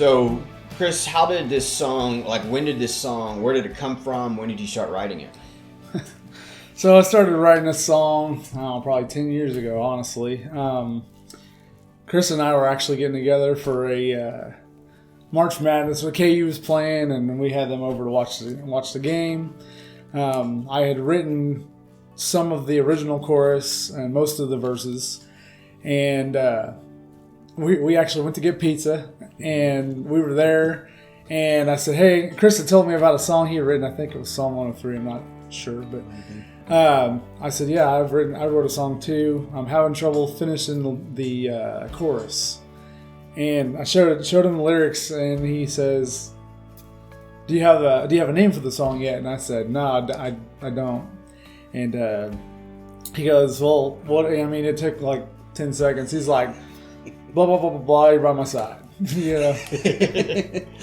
So, Chris, how did this song, when did this song, where did it come from? When did you start writing it? So I started writing this song probably 10 years ago, honestly. Chris and I were actually getting together for a March Madness. So KU was playing, and we had them over to watch the game. I had written some of the original chorus and most of the verses, and we actually went to get pizza, and we were there, and I said, hey, Chris had told me about a song he had written. I think it was Psalm 103, I'm not sure, but I said, yeah, I wrote a song too. I'm having trouble finishing the chorus. And I showed him the lyrics, and he says, do you have a name for the song yet? And I said, no, I don't. And he goes, well, what? I mean, it took like 10 seconds. He's like, blah blah blah blah blah. You're by my side, you know.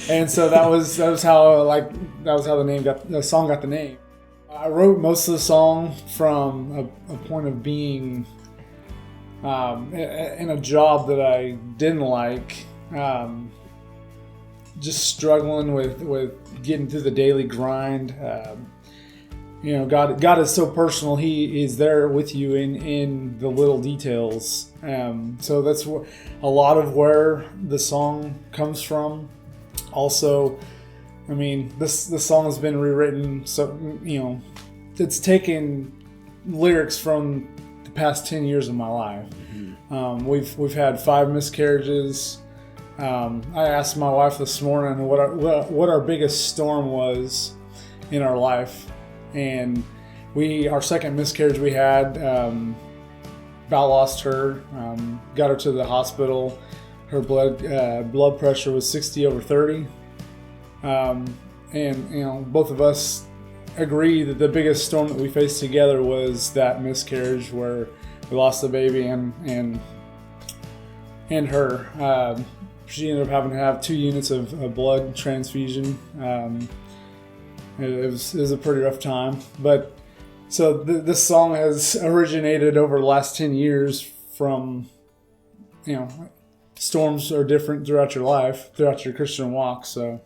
And so that was how the song got the name. I wrote most of the song from a point of being in a job that I didn't like, just struggling with getting through the daily grind. God is so personal. He is there with you in the little details. So that's a lot of where the song comes from. Also, I mean, this song has been rewritten. So it's taken lyrics from the past 10 years of my life. Mm-hmm. We've had 5 miscarriages. I asked my wife this morning what our biggest storm was in our life. And our second miscarriage we had, about lost her, got her to the hospital. Her blood pressure was 60/30. And both of us agree that the biggest storm that we faced together was that miscarriage where we lost the baby and her. She ended up having to have 2 units of blood transfusion. It was a pretty rough time, but so this song has originated over the last 10 years from, storms are different throughout your life, throughout your Christian walk. So,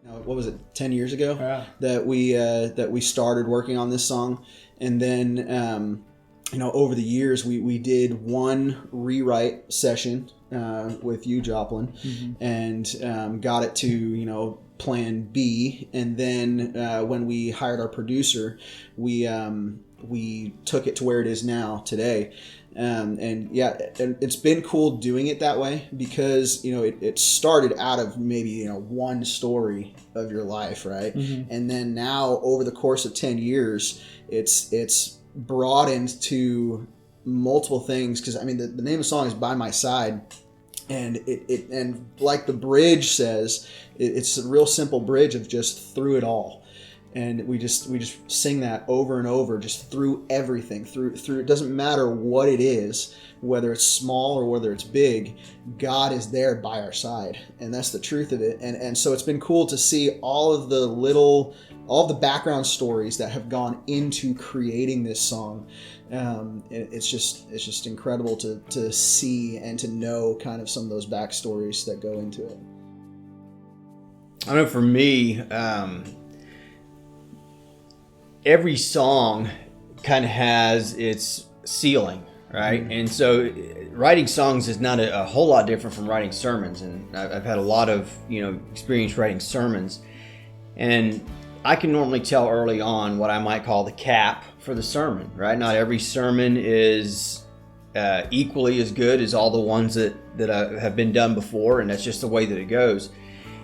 what was it, 10 years ago? Yeah. that we started working on this song, and then over the years we did one rewrite session with you, Joplin, mm-hmm. and got it to plan B, and then when we hired our producer, we took it to where it is now today, and it's been cool doing it that way because it started out of maybe one story of your life, right? Mm-hmm. And then now over the course of 10 years, it's broadened to multiple things because the name of the song is By My Side. And and like the bridge says, it's a real simple bridge of just through it all, and we just sing that over and over, just through everything, through. It doesn't matter what it is, whether it's small or whether it's big. God is there by our side, and that's the truth of it. And so it's been cool to see all of the background stories that have gone into creating this song. It's just incredible to see and to know kind of some of those backstories that go into it. I know for me, every song kind of has its ceiling, right? Mm-hmm. And so writing songs is not a whole lot different from writing sermons. And I've had a lot of experience writing sermons, and I can normally tell early on what I might call the cap for the sermon, right? Not every sermon is equally as good as all the ones that have been done before, and that's just the way that it goes.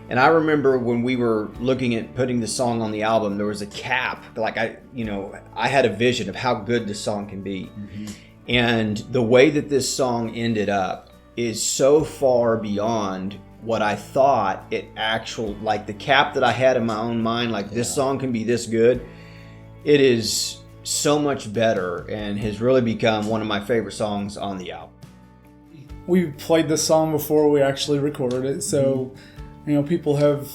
And I remember when we were looking at putting the song on the album, there was a cap. Like I had a vision of how good the song can be. Mm-hmm. And the way that this song ended up is so far beyond what I thought like the cap that I had in my own mind, this song can be this good. It is so much better and has really become one of my favorite songs on the album. We played this song before we actually recorded it, so people have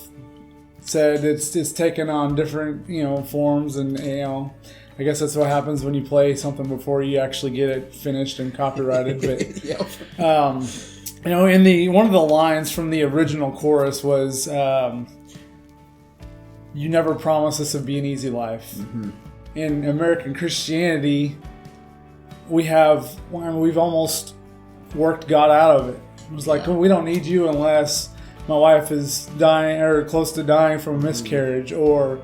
said it's taken on different forms, and I guess that's what happens when you play something before you actually get it finished and copyrighted. But yep. in one of the lines from the original chorus was, "You never promised us to be an easy life." Mm-hmm. In American Christianity, we've almost worked God out of it. It was like, well, we don't need you unless my wife is dying or close to dying from a miscarriage, or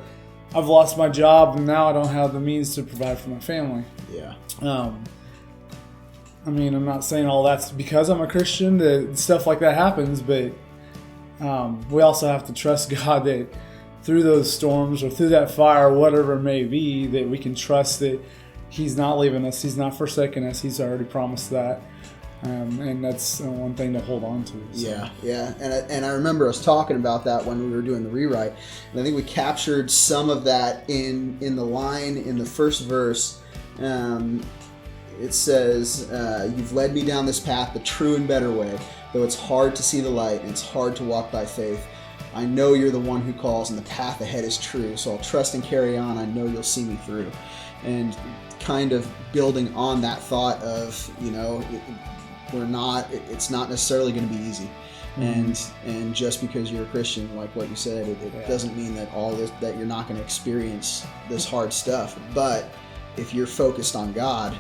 I've lost my job and now I don't have the means to provide for my family. Yeah. I'm not saying all that's because I'm a Christian that stuff like that happens, but we also have to trust God that through those storms or through that fire, whatever it may be, that we can trust that He's not leaving us, He's not forsaking us, He's already promised that. And that's one thing to hold on to. So. Yeah. And I remember us talking about that when we were doing the rewrite. And I think we captured some of that in the line in the first verse. It says, "You've led me down this path, the true and better way. Though it's hard to see the light and it's hard to walk by faith. I know you're the one who calls and the path ahead is true. So I'll trust and carry on. I know you'll see me through." And kind of building on that thought of, it's not necessarily going to be easy. Mm-hmm. And just because you're a Christian, like what you said, it doesn't mean that that you're not going to experience this hard stuff. But if you're focused on God,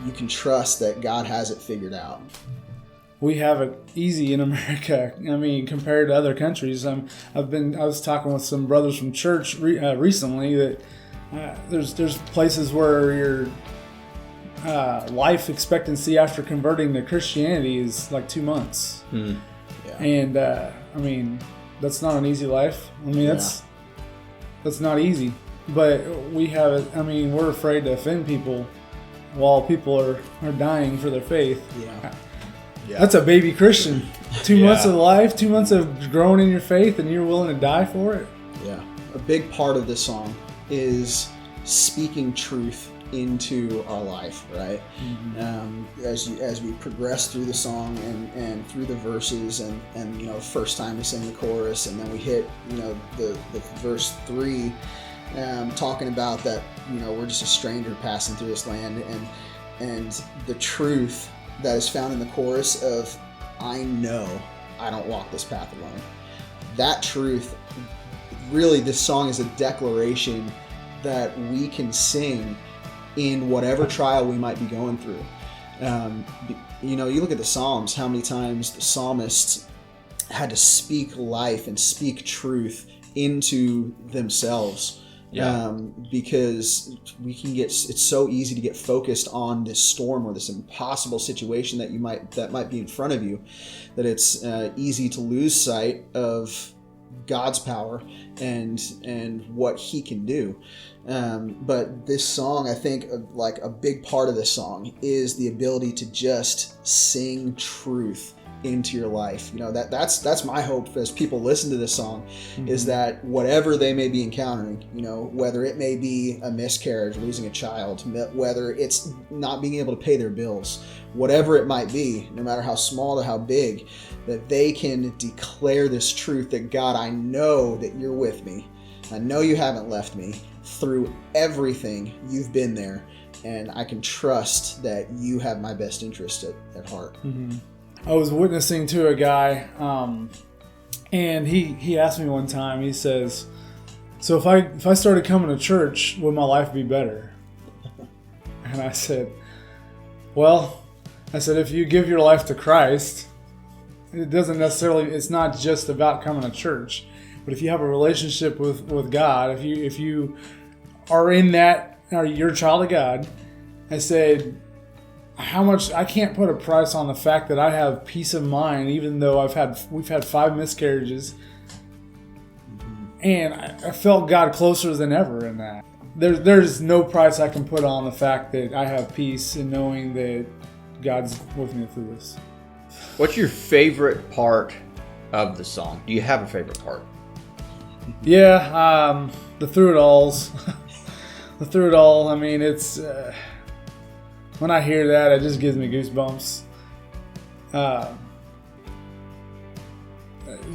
you can trust that God has it figured out. We have it easy in America. Compared to other countries. I was talking with some brothers from church recently that there's places where your life expectancy after converting to Christianity is like 2 months. Mm. Yeah. And that's not an easy life. That's not easy. But we have it. We're afraid to offend people while people are dying for their faith. Yeah. That's a baby Christian. 2 months of life, 2 months of growing in your faith, and you're willing to die for it. Yeah. A big part of this song is speaking truth into our life, right? Mm-hmm. As we progress through the song and through the verses and first time we sing the chorus and then we hit the verse 3, talking about that we're just a stranger passing through this land, and the truth that is found in the chorus of I know I don't walk this path alone. That truth, really, this song is a declaration that we can sing in whatever trial we might be going through. You look at the Psalms, how many times the psalmists had to speak life and speak truth into themselves. Because it's so easy to get focused on this storm or this impossible situation that might be in front of you, that it's easy to lose sight of God's power and what He can do. But this song, I think, like a big part of this song is the ability to just sing truth into your life. That's my hope as people listen to this song, mm-hmm. is that whatever they may be encountering, whether it may be a miscarriage, losing a child, whether it's not being able to pay their bills, whatever it might be, no matter how small or how big, that they can declare this truth that God, I know that you're with me. I know you haven't left me. Through everything, you've been there, and I can trust that you have my best interest at heart. Mm-hmm. I was witnessing to a guy, and he asked me one time, he says, "So if I started coming to church, would my life be better?" And I said, if you give your life to Christ, it's not just about coming to church, but if you have a relationship with God, if you are in that, or you're a child of God, I said, I can't put a price on the fact that I have peace of mind, even though we've had 5 miscarriages, and I felt God closer than ever in that. There's no price I can put on the fact that I have peace in knowing that God's with me through this. What's your favorite part of the song? Do you have a favorite part? Yeah, the through it alls. The through it all. It's. When I hear that, it just gives me goosebumps.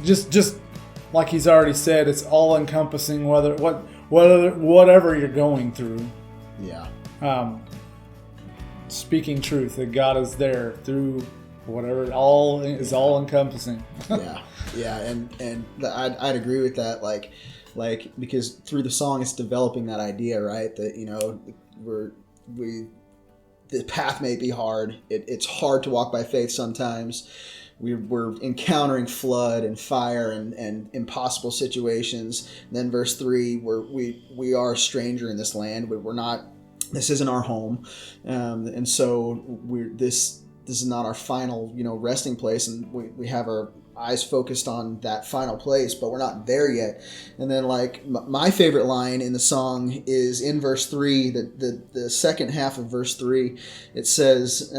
Just like he's already said, it's all encompassing. Whatever you're going through. Yeah. Speaking truth, that God is there through whatever. It all is all encompassing. Yeah, and I'd agree with that. Like because through the song, it's developing that idea, right? That the path may be hard. It's hard to walk by faith sometimes. We're encountering flood and fire and impossible situations. And then verse 3, we are a stranger in this land. We're not. This isn't our home, and so this is not our final resting place, and we have our eyes focused on that final place, but we're not there yet. And then like my favorite line in the song is in verse 3, the second half of verse 3. It says,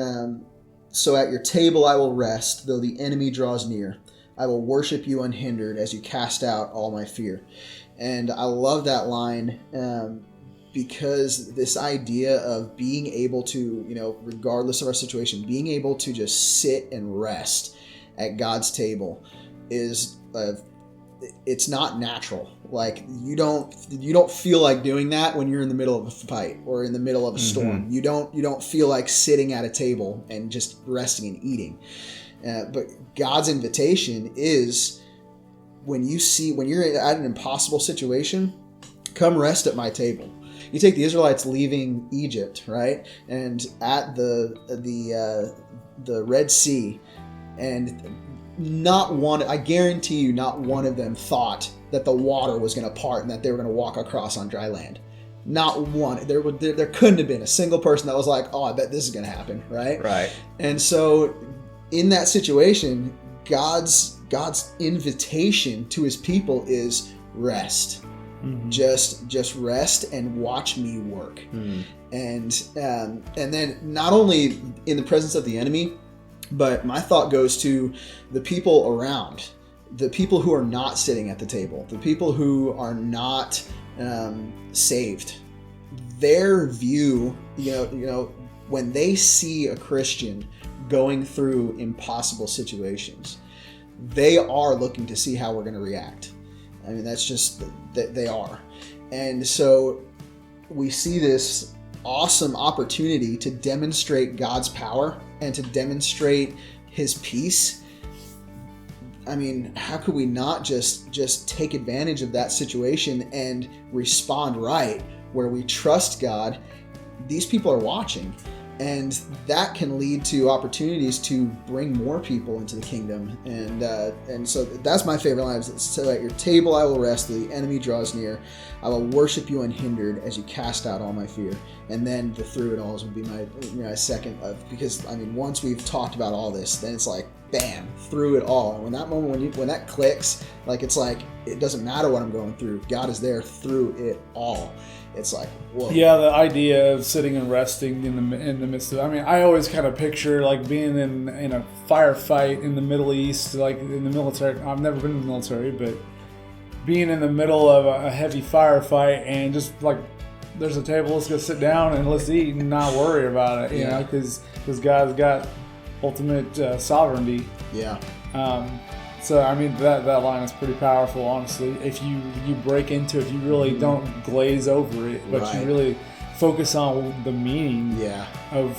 so at your table I will rest, though the enemy draws near. I will worship you unhindered as you cast out all my fear. And I love that line because this idea of being able to, regardless of our situation, being able to just sit and rest at God's table is it's not natural. Like you don't feel like doing that when you're in the middle of a fight or in the middle of a storm. You don't feel like sitting at a table and just resting and eating. But God's invitation is when you're at an impossible situation, come rest at my table. You take the Israelites leaving Egypt, right, and at the Red Sea. And I guarantee you, not one of them thought that the water was going to part and that they were going to walk across on dry land. Not one. There couldn't have been a single person that was like, oh, I bet this is going to happen, right? Right. And so in that situation, God's invitation to his people is rest. Mm-hmm. Just rest and watch me work. Mm-hmm. And then not only in the presence of the enemy, but my thought goes to the people around, the people who are not sitting at the table, the people who are not saved. Their view, when they see a Christian going through impossible situations, they are looking to see how we're going to react. I mean, that's just that they are. And so we see this awesome opportunity to demonstrate God's power and to demonstrate his peace. I mean, how could we not just take advantage of that situation and respond right, where we trust God? These people are watching, and that can lead to opportunities to bring more people into the kingdom. And so that's my favorite line. So at your table I will rest, though the enemy draws near. I will worship you unhindered as you cast out all my fear. And then the through it alls would be my second because I mean, once we've talked about all this, then it's like bam, through it all. And when that moment when that clicks, like it's like it doesn't matter what I'm going through. God is there through it all. It's like, whoa. Yeah, the idea of sitting and resting in the midst of, I mean, I always kind of picture like being in a firefight in the Middle East, like in the military. I've never been in the military, but being in the middle of a heavy firefight and just like, there's a table, let's go sit down and let's eat and not worry about it, you know, because God's got ultimate sovereignty. Yeah. So, I mean, that line is pretty powerful, honestly. If you break into it, if you really don't glaze over it, but you really focus on the meaning of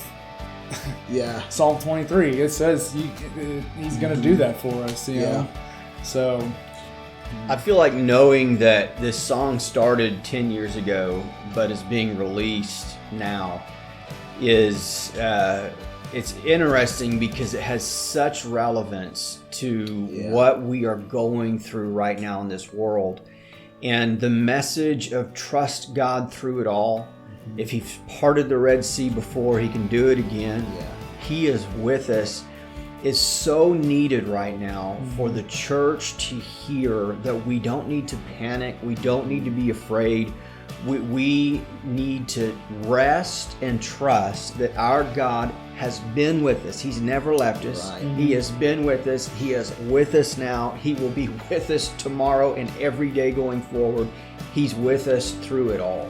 Psalm 23. It says he's going to do that for us, you know? So I feel like knowing that this song started 10 years ago, but is being released now is... it's interesting because it has such relevance to what we are going through right now in this world. And the message of trust God through it all. Mm-hmm. If he parted the Red Sea before, he can do it again. Yeah. He is with us. Is so needed right now for the church to hear that we don't need to panic. We don't need to be afraid. We need to rest and trust that our God has been with us. He's never left us. Right. He has been with us. He is with us now. He will be with us tomorrow and every day going forward. He's with us through it all.